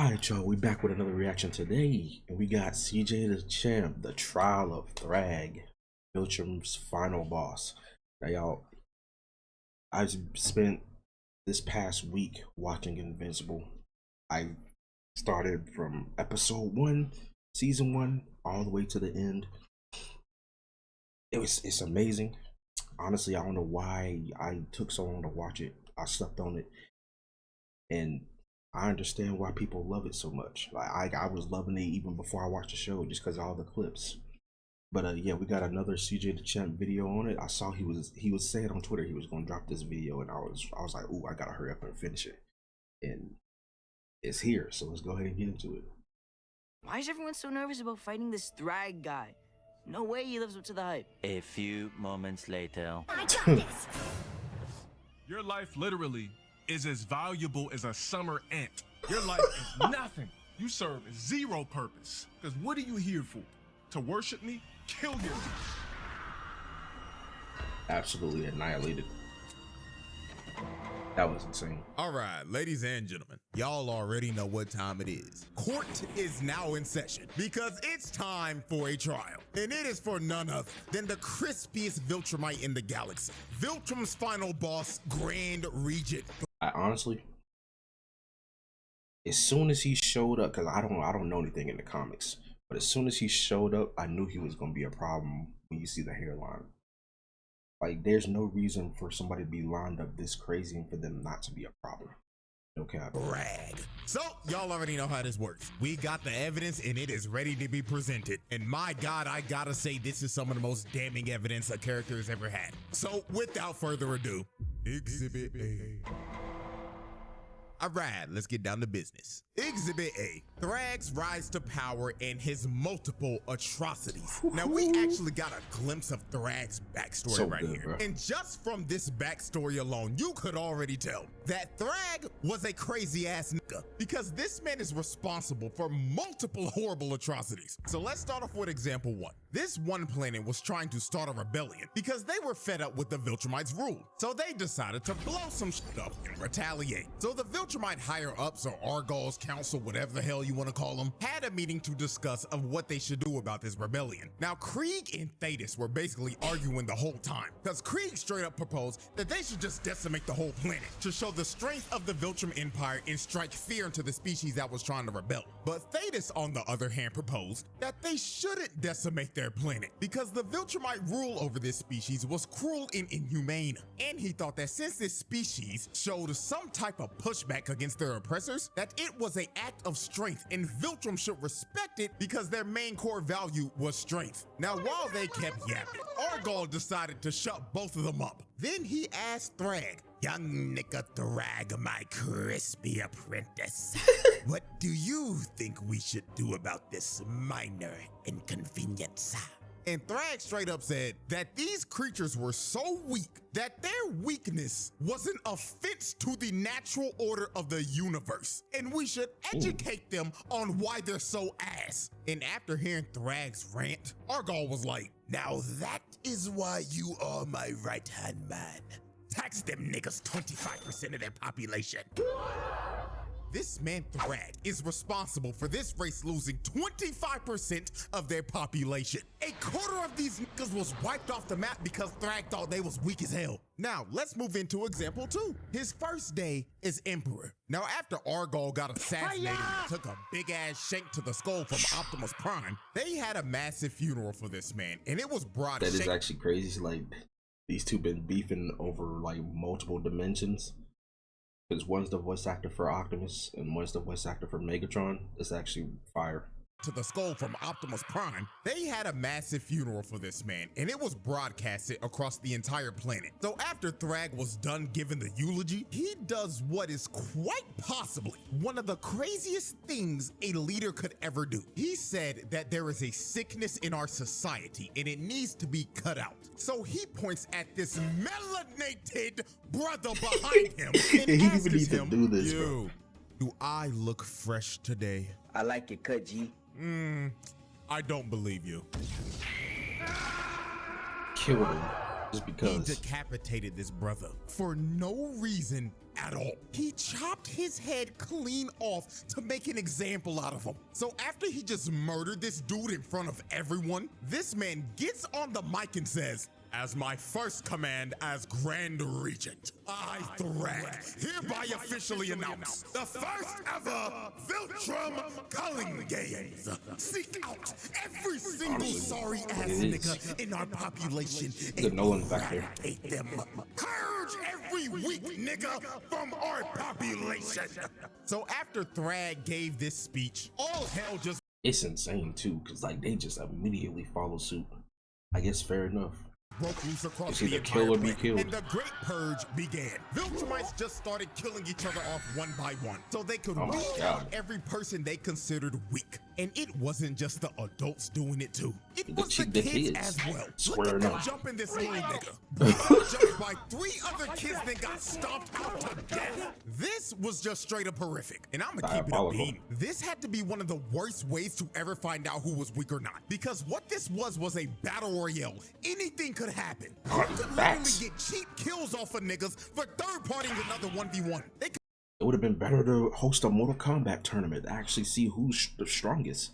Alright, y'all, we back with another reaction today, and we got Cjdachamp, the trial of Thragg, Viltrums' final boss. Now, y'all, I've spent this past week watching Invincible. I started from episode 1, season 1, all the way to the end. It's amazing. Honestly, I don't know why I took so long to watch it. I slept on it, and I understand why people love it so much. Like I was loving it even before I watched the show, just because of all the clips. But yeah, we got another Cjdachamp video on it. I saw he was saying on Twitter he was gonna drop this video, and I was like, ooh, I gotta hurry up and finish it. And it's here, so let's go ahead and get into it. Why is everyone so nervous about fighting this Thragg guy? No way he lives up to the hype. A few moments later. I got this. Your life literally is as valuable as a summer ant. Your life is nothing. You serve zero purpose. Because what are you here for? To worship me? Kill yourself. Absolutely annihilated. That was insane. All right, ladies and gentlemen, y'all already know what time it is. Court is now in session because it's time for a trial. And it is for none other than the crispiest Viltrumite in the galaxy. Viltrum's final boss, Grand Regent. I honestly, as soon as he showed up, because I don't know anything in the comics, but as soon as he showed up, I knew he was gonna be a problem when you see the hairline. Like, there's no reason for somebody to be lined up this crazy and for them not to be a problem. No cap. Thragg. So, y'all already know how this works. We got the evidence and it is ready to be presented. And my God, I gotta say, this is some of the most damning evidence a character has ever had. So, without further ado, Exhibit A. All right, let's get down to business. Exhibit A, Thragg's rise to power and his multiple atrocities. Now, we actually got a glimpse of Thragg's backstory right here. Bro. And just from this backstory alone, you could already tell that Thragg was a crazy ass nigga, because this man is responsible for multiple horrible atrocities. So let's start off with example 1. This one planet was trying to start a rebellion because they were fed up with the Viltrumites' rule. So they decided to blow some shit up and retaliate. So the Viltrumite higher-ups, or Argall's council, whatever the hell you want to call them, had a meeting to discuss of what they should do about this rebellion. Now, Krieg and Thetis were basically arguing the whole time, because Krieg straight up proposed that they should just decimate the whole planet to show the strength of the Viltrum Empire and strike fear into the species that was trying to rebel. But Thetis, on the other hand, proposed that they shouldn't decimate their planet because the Viltrumite rule over this species was cruel and inhumane. And he thought that since this species showed some type of pushback against their oppressors, that it was an act of strength and Viltrum should respect it because their main core value was strength. Now, while they kept yapping, Argall decided to shut both of them up. Then he asked Thragg, "Young nigga Thragg, my crispy apprentice, what do you think we should do about this minor inconvenience?" And Thragg straight up said that these creatures were so weak that their weakness was an offense to the natural order of the universe, and we should educate them on why they're so ass. And after hearing Thragg's rant, Argall was like, "Now that is why you are my right-hand man. Tax them niggas 25% of their population." This man Thragg is responsible for this race losing 25% of their population. A quarter of these niggas was wiped off the map because Thragg thought they was weak as hell. Now, let's move into example 2. His first day as Emperor. Now, after Argall got assassinated and took a big-ass shank to the skull from Optimus Prime, they had a massive funeral for this man, and it was broad. That is actually crazy. Like, these two been beefing over, like, multiple dimensions. Because one's the voice actor for Optimus and one's the voice actor for Megatron. It's actually fire. To the skull from Optimus Prime, they had a massive funeral for this man, and it was broadcasted across the entire planet. So after Thragg was done giving the eulogy, he does what is quite possibly one of the craziest things a leader could ever do. He said that there is a sickness in our society and it needs to be cut out. So he points at this melanated brother behind him and asks him, do this, "Yo, do I look fresh today?" I like your cut, G. I don't believe you. Killed him. Just He because. decapitated this brother for no reason at all. He chopped his head clean off to make an example out of him. So after he just murdered this dude in front of everyone, this man gets on the mic and says, "As my first command as Grand Regent, I, Thragg, hereby officially announce the first ever Viltrum culling games. Seek out every single sorry ass nigga in our population and Nolan back there. eradicate them. Purge every weak nigga from our population." So after Thragg gave this speech, all hell just It's insane too, because like they just immediately follow suit. I guess fair enough. broke loose across It's the either entire kill or be planet, killed. and the Great Purge began. Viltrumites just started killing each other off one by one, so they could Oh my weed God. out every person they considered weak. And it wasn't just the adults doing it too. It was the the kids kids as well. Look squaring at them up. jumping this little nigga. He got jumped by 3 other kids that got stomped out to death. This was just straight up horrific. And I'm gonna keep it a Diabolical. beam. This had to be one of the worst ways to ever find out who was weak or not. Because what this was a battle royale. Anything could happen. You could literally Facts. get cheap kills off of niggas for third-partying another 1v1. They could It would have been better to host a Mortal Kombat tournament to actually see who's the strongest.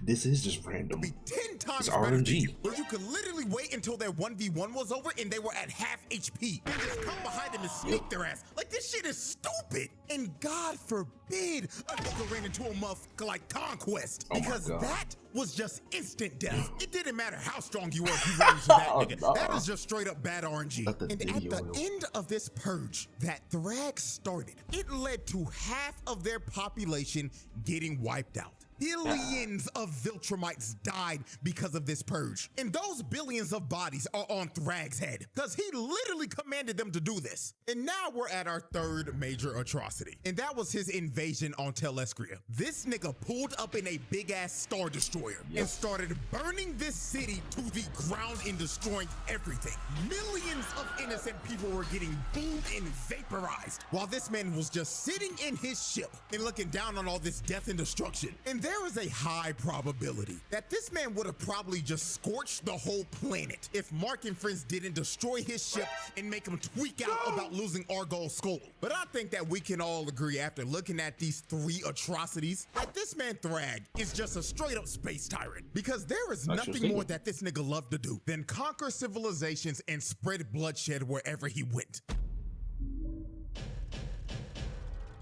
This is just random. be 10 times It's better than RNG. you. Where you could literally wait until their 1v1 was over and they were at half HP. And just come behind them and sneak their ass. Like, this shit is stupid. And God forbid a nigga ran into a motherfucker like Conquest. Oh my Because God. that was just instant death. It didn't matter how strong you were if you ran into that Oh, nigga. no. That is just straight up bad RNG. Let the And at video the roll. end of this purge that Thragg started, it led to half of their population getting wiped out. Billions of Viltrumites died because of this purge. And those billions of bodies are on Thragg's head, because he literally commanded them to do this. And now we're at our third major atrocity. And that was his invasion on Telescria. This nigga pulled up in a big ass Star Destroyer and started burning this city to the ground and destroying everything. Millions of innocent people were getting boomed and vaporized while this man was just sitting in his ship and looking down on all this death and destruction. And there is a high probability that this man would have probably just scorched the whole planet if Mark and friends didn't destroy his ship and make him tweak out about losing Argol's skull. But I think that we can all agree after looking at these 3 atrocities that this man Thragg is just a straight up space tyrant, because there is That's nothing your more statement. that this nigga loved to do than conquer civilizations and spread bloodshed wherever he went.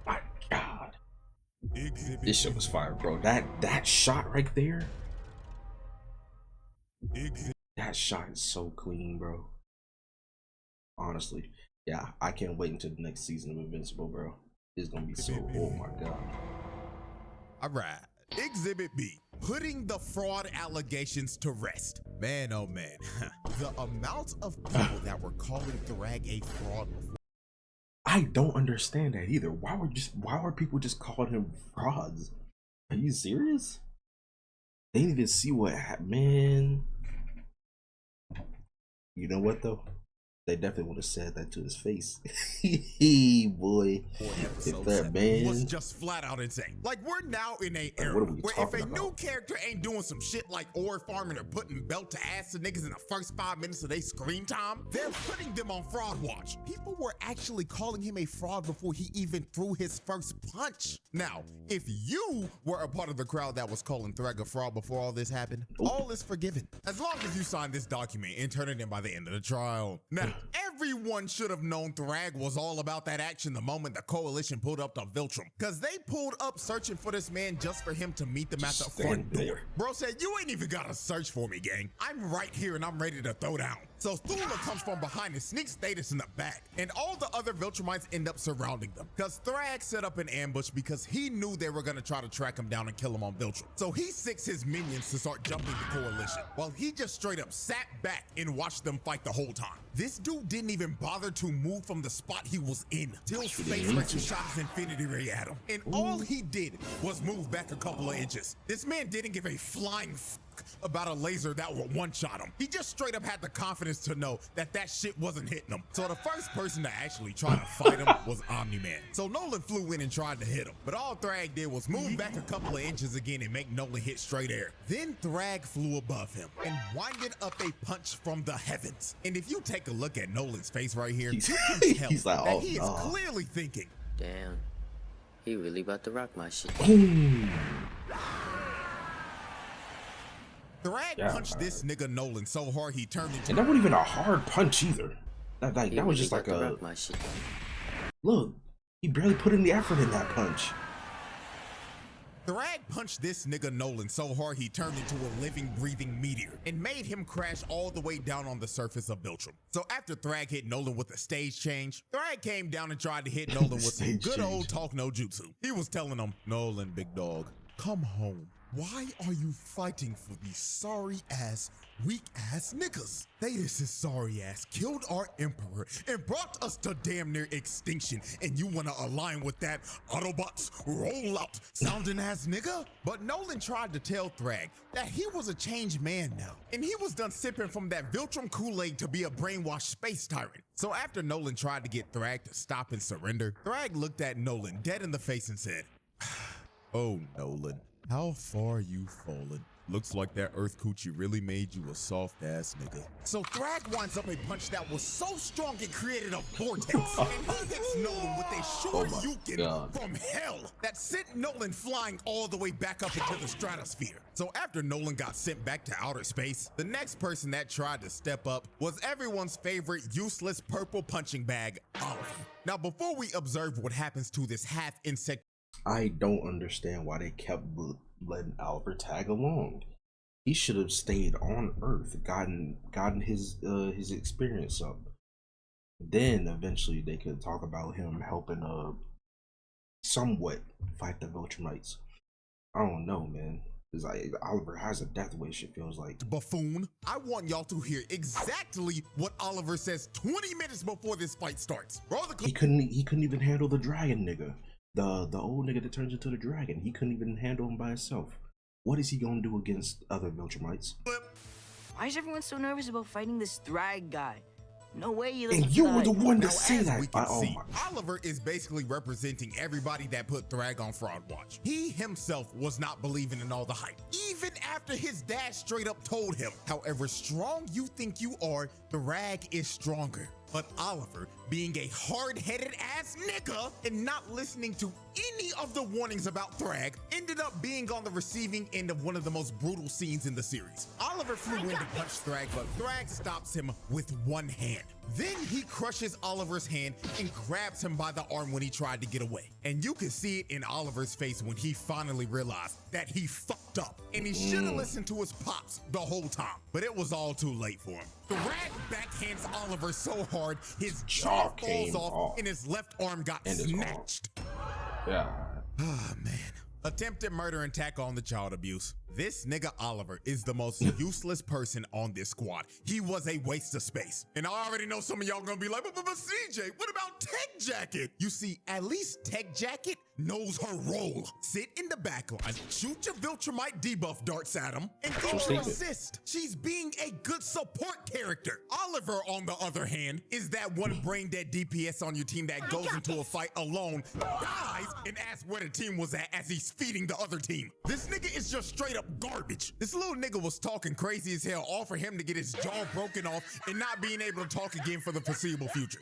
My God, Exhibit this shit was fire, bro. That shot right there. That shot is so clean, bro. Honestly, yeah, I can't wait until the next season of Invincible, bro. It's gonna be so. Oh my God. All right. Exhibit B, putting the fraud allegations to rest. Man, oh man, the amount of people that were calling Thragg a fraud before. I don't understand that either. Why were people just calling him frauds? Are you serious? They didn't even see what happened, man. You know what though? They definitely would have said that to his face. Boy, if that man was just flat out insane. Like, we're now in a era what are we where if a talking new about? character ain't doing some shit like ore farming or putting belt to ass to niggas in the first 5 minutes of their screen time, they're putting them on fraud watch. People were actually calling him a fraud before he even threw his first punch. Now, if you were a part of the crowd that was calling Thragg a fraud before all this happened, all is forgiven. As long as you sign this document and turn it in by the end of the trial. Now, everyone should have known Thragg was all about that action the moment the coalition pulled up to Viltrum, because they pulled up searching for this man just for him to meet them at the front Stand there. door. Bro said, "You ain't even gotta search for me, gang. I'm right here and I'm ready to throw down." So Thula comes from behind and sneaks Status in the back, and all the other Viltrumites end up surrounding them, because Thragg set up an ambush because he knew they were gonna try to track him down and kill him on Viltrum. So he sicks his minions to start jumping the coalition, while he just straight up sat back and watched them fight the whole time. This dude didn't even bother to move from the spot he was in till Space Racer shot his Infinity Ray at him. And all he did was move back a couple of inches. This man didn't give a flying about a laser that would one-shot him. He just straight up had the confidence to know that that shit wasn't hitting him. So the first person to actually try to fight him was Omni-Man. So Nolan flew in and tried to hit him, but all Thragg did was move back a couple of inches again and make Nolan hit straight air. Then Thragg flew above him and winded up a punch from the heavens. And if you take a look at Nolan's face right here, you can tell he's like, that oh, he is no. clearly thinking, Damn, he really about to rock my shit. Thragg punched this nigga Nolan so hard he turned into— And that wasn't even a hard punch either. That He was really just like about to a rock my shit. look. He barely put in the effort in that punch. Thragg punched this nigga Nolan so hard he turned into a living, breathing meteor and made him crash all the way down on the surface of Viltrum. So after Thragg hit Nolan with a stage change, Thragg came down and tried to hit Nolan with some good old talk no jutsu. He was telling him, "Nolan, big dog, come home. Why are you fighting for these sorry-ass, weak-ass niggas? They is sorry-ass killed our emperor and brought us to damn near extinction, and you wanna align with that Autobots roll out sounding ass nigga?" But Nolan tried to tell Thragg that he was a changed man now, and he was done sipping from that Viltrum Kool-Aid to be a brainwashed space tyrant. So after Nolan tried to get Thragg to stop and surrender, Thragg looked at Nolan dead in the face and said, "Oh, Nolan, how far you fallen? Looks like that Earth Coochie really made you a soft ass nigga." So Thragg winds up a punch that was so strong it created a vortex, and he hits Nolan with a Shoryuken from hell that sent Nolan flying all the way back up into the stratosphere. So after Nolan got sent back to outer space, the next person that tried to step up was everyone's favorite useless purple punching bag, Oliver. Now before we observe what happens to this half insect— I don't understand why they kept letting Oliver tag along. He should have stayed on Earth, gotten his experience up. Then eventually they could talk about him helping somewhat fight the Viltrumites. I don't know, man. It's like Oliver has a death wish, it feels like. Buffoon, I want y'all to hear exactly what Oliver says 20 minutes before this fight starts. Roll the He couldn't even handle the dragon nigga. The old nigga that turns into the dragon. He couldn't even handle him by himself. What is he gonna do against other Viltrumites? Why is everyone so nervous about fighting this Thragg guy? No way he lives And up to you the were the hype. one to Now, say as that. we can Oh see, my. Oliver is basically representing everybody that put Thragg on Fraud Watch. He himself was not believing in all the hype, even after his dad straight up told him, "However strong you think you are, Thragg is stronger." But Oliver, being a hard-headed ass nigga and not listening to any of the warnings about Thragg, ended up being on the receiving end of one of the most brutal scenes in the series. Oliver flew in to punch Thragg, but Thragg stops him with one hand. Then he crushes Oliver's hand and grabs him by the arm when he tried to get away. And you can see it in Oliver's face when he finally realized that he fucked up. And he should have listened to his pops the whole time, but it was all too late for him. Thragg backhands Oliver so hard his jaw falls off and his left arm got snatched. Yeah. Ah, man. Attempted murder and tackle on the child abuse. This nigga Oliver is the most useless person on this squad. He was a waste of space. And I already know some of y'all gonna be like, but CJ, what about Cjdachamp? You see, at least Cjdachamp knows her role. Sit in the back line, shoot your Viltrumite debuff darts at him, and give her assist. She's being a good support character. Oliver, on the other hand, is that one brain dead DPS on your team that goes into a fight alone, dies, and asks where the team was at as he's feeding the other team. This nigga is just straight up garbage. This little nigga was talking crazy as hell, all for him to get his jaw broken off and not being able to talk again for the foreseeable future.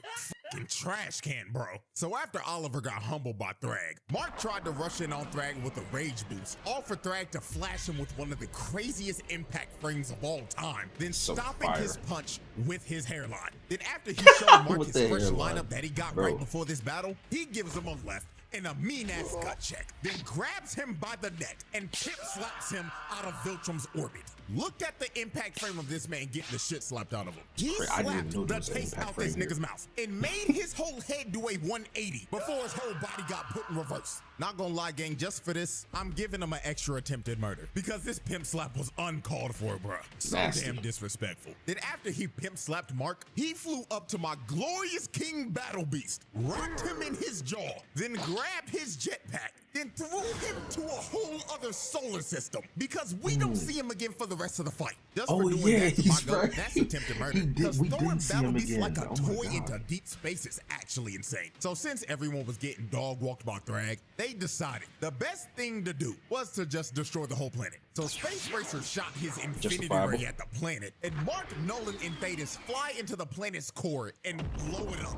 Fucking trash can, bro. So after Oliver got humbled by Thragg, Mark tried to rush in on Thragg with a rage boost, all for Thragg to flash him with one of the craziest impact frames of all time, then stopping his punch with his hairline. Then after he showed Mark his fresh lineup that he got right before this battle, he gives him a left and a mean-ass gut check, then grabs him by the neck and chip slaps him out of Viltrum's orbit. Look at the impact frame of this man getting the shit slapped out of him. He slapped the taste out this nigga's mouth and made his whole head do a 180 before his whole body got put in reverse. Not gonna lie, gang, just for this, I'm giving him an extra attempted murder because this pimp slap was uncalled for, bruh. So Nasty. damn disrespectful. Then after he pimp slapped Mark, he flew up to my glorious King Battle Beast, rocked him in his jaw, then grabbed his jetpack, then threw him to a whole other solar system because we don't see him again for the rest of the fight. Just for doing that to my he's goat, right. that's attempted murder. Because We throwing did see Battle him Beasts again. like a Oh my toy God. into deep space is actually insane. So since everyone was getting dog walked by Thragg, they decided the best thing to do was to just destroy the whole planet. So Space Racer shot his infinity Justifiable. ray at the planet, and Mark, Nolan, and Thetis fly into the planet's core and blow it up.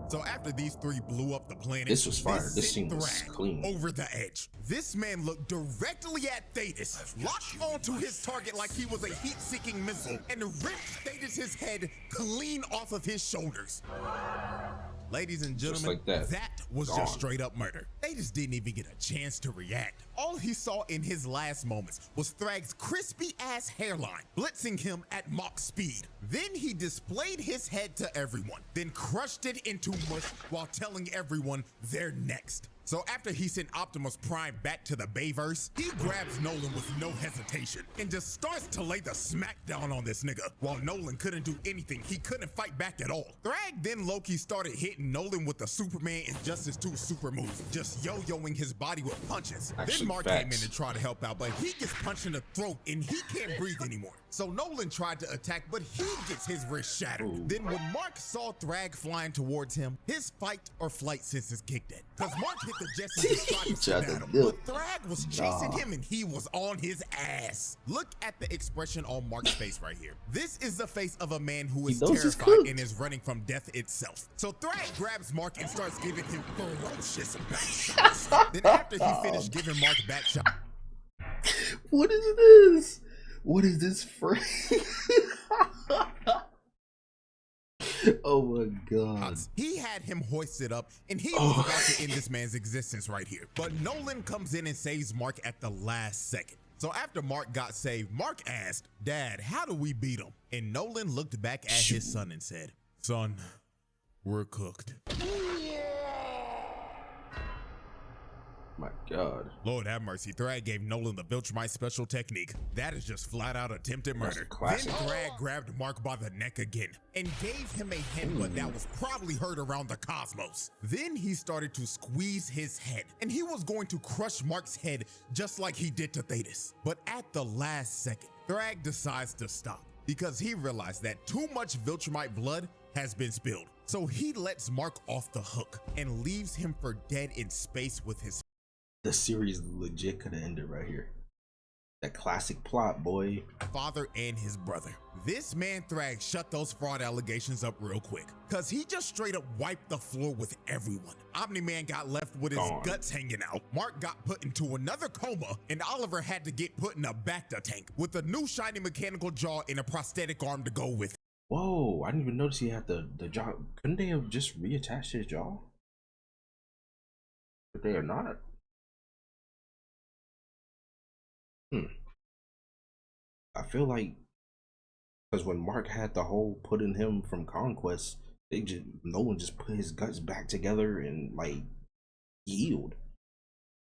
So after these three blew up the planet, This was fire. This sent scene was Thragg clean. over the edge. This man looked directly at Thetis, locked onto his target like he was a heat-seeking missile, and ripped Thetis' head clean off of his shoulders. Ladies and Just gentlemen, like that. was Gone. just straight up murder. They just didn't even get a chance to react. All he saw in his last moments was Thragg's crispy ass hairline, blitzing him at Mach speed. Then he displayed his head to everyone, then crushed it into mush while telling everyone they're next. So after he sent Optimus Prime back to the Bayverse, he grabs Nolan with no hesitation and just starts to lay the smackdown on this nigga. While Nolan couldn't do anything, he couldn't fight back at all. Thragg then low-key started hitting Nolan with the Superman Injustice 2 super move, just yo-yoing his body with punches. Actually, Then Mark came in facts. to try to help out, but he gets punched in the throat and he can't breathe anymore. So Nolan tried to attack, but he gets his wrist shattered. Ooh. Then when Mark saw Thragg flying towards him, his fight or flight senses kicked in. Because Mark hit the jets and just tried to Tried sit to at him. do But it. Thragg was chasing him and he was on his ass. Look at the expression on Mark's face right here. This is the face of a man who is knows he's terrified cooked. and is running from death itself. So Thragg grabs Mark and starts giving him ferocious back shots. Then after he finished giving Mark back shots, What is this? What is this phrase? Oh my God. he had him hoisted up and he was about to end this man's existence right here. But Nolan comes in and saves Mark at the last second. So after Mark got saved, Mark asked, "Dad, how do we beat him?" And Nolan looked back at his son and said, "Son, we're cooked." My God. Lord have mercy, Thragg gave Nolan the Viltrumite special technique. That is just flat out attempted That's murder. classic. Then Thragg grabbed Mark by the neck again and gave him a headbutt that was probably heard around the cosmos. Then he started to squeeze his head and he was going to crush Mark's head just like he did to Thetis. But at the last second, Thragg decides to stop because he realized that too much Viltrumite blood has been spilled. So he lets Mark off the hook and leaves him for dead in space with his The series legit could have ended right here. That classic plot, boy. father and his brother. This man Thragg shut those fraud allegations up real quick because he just straight up wiped the floor with everyone. Omni-Man got left with his Gone. guts hanging out. Mark got put into another coma and Oliver had to get put in a Bacta tank with a new shiny mechanical jaw and a prosthetic arm to go with it. Whoa, I didn't even notice he had the jaw. Couldn't they have just reattached his jaw? But they are not. I feel like because when Mark had the hole put in him from Conquest, no one just put his guts back together and like healed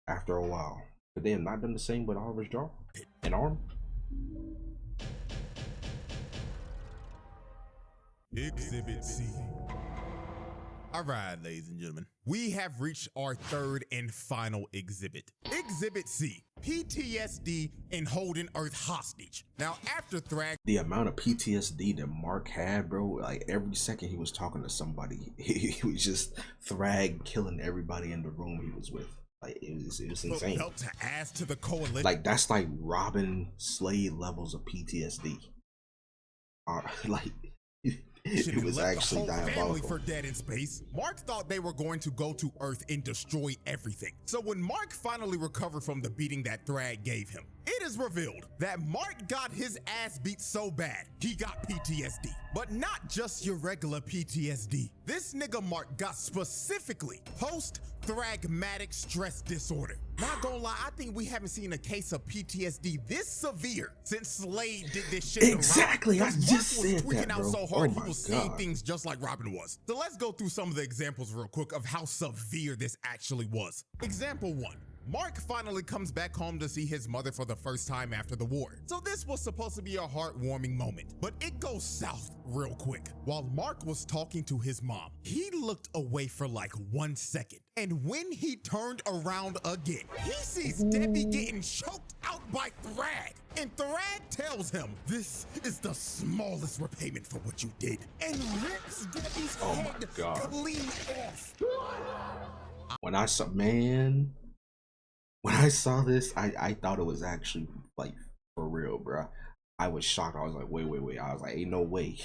after a while. But they have not done the same with Oliver's jaw and arm. Exhibit C. All right, ladies and gentlemen, we have reached our third and final exhibit. Exhibit C, PTSD and holding Earth hostage. Now, after Thragg The amount of PTSD that Mark had, bro, like every second he was talking to somebody, he was just Thragg killing everybody in the room he was with. Like it was insane. felt to add to the coalition, Like that's like Robin Slade levels of PTSD. Like it was left actually the whole family diabolical. for dead in space. Mark thought they were going to go to Earth and destroy everything. So when Mark finally recovered from the beating that Thragg gave him, it is revealed that Mark got his ass beat so bad, he got PTSD. But not just your regular PTSD. This nigga Mark got specifically post-thragmatic stress disorder. Not gonna lie, I think we haven't seen a case of PTSD this severe since Slade did this shit. Exactly, I just Mark was said tweaking that, out bro. so hard, Oh he was my seeing God. things just like Robin was. So let's go through some of the examples real quick of how severe this actually was. Example 1. Mark finally comes back home to see his mother for the first time after the war. So this was supposed to be a heartwarming moment, but it goes south real quick. While Mark was talking to his mom, he looked away for like 1 second. And when he turned around again, he sees Debbie getting choked out by Thragg. And Thragg tells him, "This is the smallest repayment for what you did," and rips Debbie's head God. clean off. When I saw this, I thought it was actually like for real, bro. I was shocked. I was like, wait. I was like, ain't no way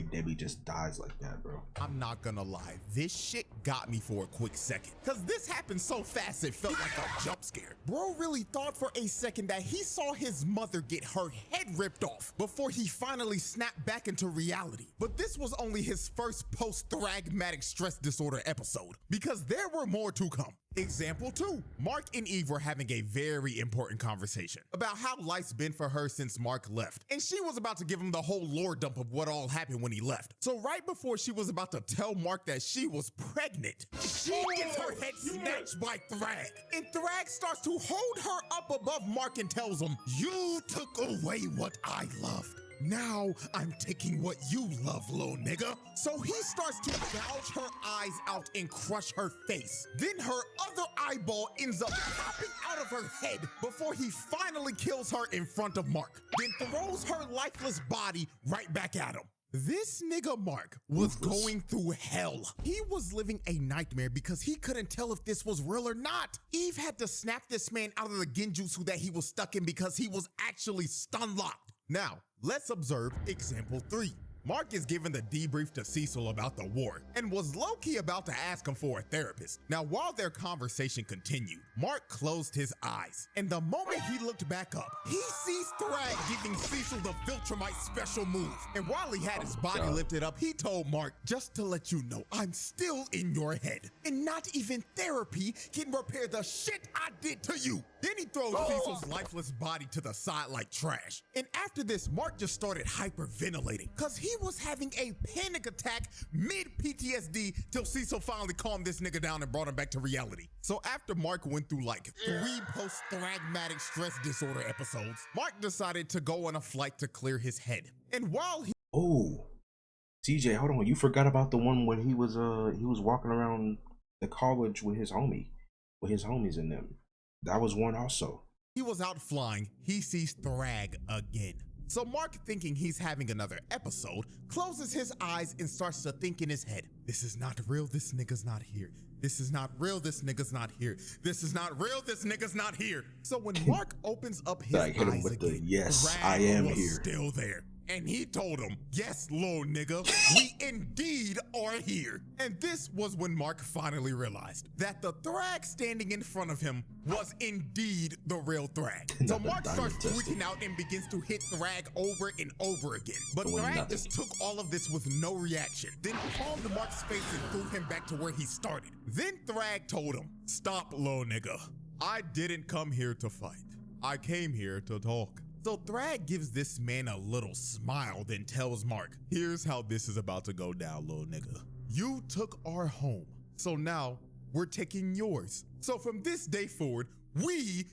Debbie just dies like that, bro. I'm not gonna lie, this shit got me for a quick second. Cause this happened so fast it felt like a jump scare. Bro really thought for a second that he saw his mother get her head ripped off before he finally snapped back into reality. But this was only his first post-thragmatic stress disorder episode, because there were more to come. Example 2. Mark and Eve were having a very important conversation about how life's been for her since Mark left. And she was about to give him the whole lore dump of what all happened when he left. So right before she was about to tell Mark that she was pregnant, she gets her head snatched by Thragg. And Thragg starts to hold her up above Mark and tells him, "You took away what I loved. Now I'm taking what you love, little nigga." So he starts to gouge her eyes out and crush her face. Then her other eyeball ends up popping out of her head before he finally kills her in front of Mark. Then throws her lifeless body right back at him. This nigga Mark was going through hell. He was living a nightmare because he couldn't tell if this was real or not. Eve had to snap this man out of the genjutsu that he was stuck in because he was actually stun locked. Now, let's observe example 3. Mark is giving the debrief to Cecil about the war and was low-key about to ask him for a therapist. Now, while their conversation continued, Mark closed his eyes, and the moment he looked back up, he sees Thragg giving Cecil the Viltrumite special move. And while he had his body lifted up, he told Mark, "Just to let you know, I'm still in your head, and not even therapy can repair the shit I did to you." Then he throws Cecil's lifeless body to the side like trash. And after this, Mark just started hyperventilating because he was having a panic attack mid-PTSD till Cecil finally calmed this nigga down and brought him back to reality. So after Mark went through like 3 post-thragmatic stress disorder episodes, Mark decided to go on a flight to clear his head. And while he— Oh, TJ, hold on. You forgot about the one when he was walking around the college with his homies and them. That was one also. He was out flying, he sees Thragg again. So Mark, thinking he's having another episode, closes his eyes and starts to think in his head, "This is not real, this nigga's not here. This is not real, this nigga's not here. This is not real, this nigga's not here." So when Mark opens up his Like, hit him eyes with the, again, "Yes, Thragg I am was here." still there. And he told him, "Yes, little nigga, we indeed are here." And this was when Mark finally realized that the Thragg standing in front of him was indeed the real Thragg. So Mark starts freaking out and begins to hit Thragg over and over again. But Thragg just took all of this with no reaction, then palmed Mark's face and threw him back to where he started. Then Thragg told him, "Stop, little nigga. I didn't come here to fight. I came here to talk." So Thragg gives this man a little smile, then tells Mark, "Here's how this is about to go down, little nigga. You took our home, so now we're taking yours. So from this day forward, we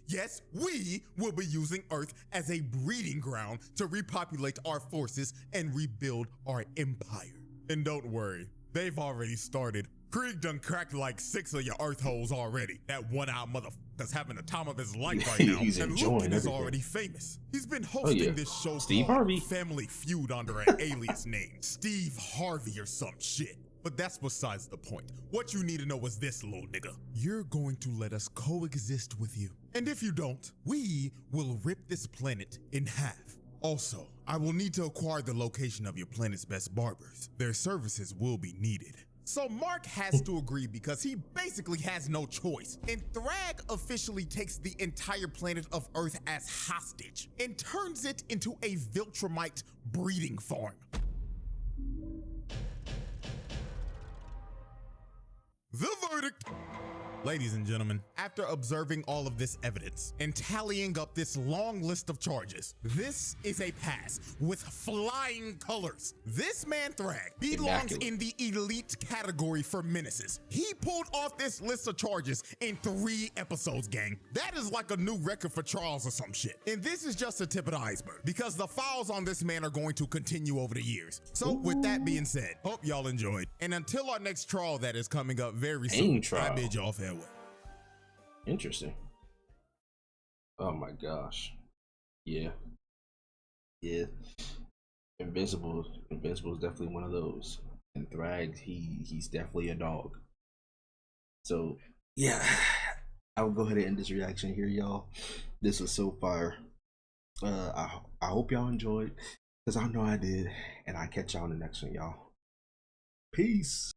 will be using Earth as a breeding ground to repopulate our forces and rebuild our empire. And don't worry, they've already started. Krieg done cracked like 6 of your Earth holes already. That one-eyed motherfucker's having the time of his life right now. He's and enjoying Luke is everything. already famous. He's been hosting this show Steve called Harvey. Family Feud under an alias name, Steve Harvey or some shit. But that's besides the point. What you need to know is this, little nigga. You're going to let us coexist with you. And if you don't, we will rip this planet in half. Also, I will need to acquire the location of your planet's best barbers. Their services will be needed. So Mark has to agree because he basically has no choice. And Thragg officially takes the entire planet of Earth as hostage and turns it into a Viltrumite breeding farm. The verdict. Ladies and gentlemen, after observing all of this evidence and tallying up this long list of charges, this is a pass with flying colors. This man Thragg belongs in the elite category for menaces. He pulled off this list of charges in 3 episodes, gang. That is like a new record for Charles or some shit. And this is just the tip of the iceberg because the files on this man are going to continue over the years. So with that being said, hope y'all enjoyed. And until our next trial that is coming up very soon, I bid y'all farewell. Interesting. Oh my gosh. Yeah. Invincible is definitely one of those. And Thragg, he's definitely a dog. So yeah, I will go ahead and end this reaction here, y'all. This was so fire. I hope y'all enjoyed, because I know I did. And I'll catch y'all in the next one, y'all. Peace.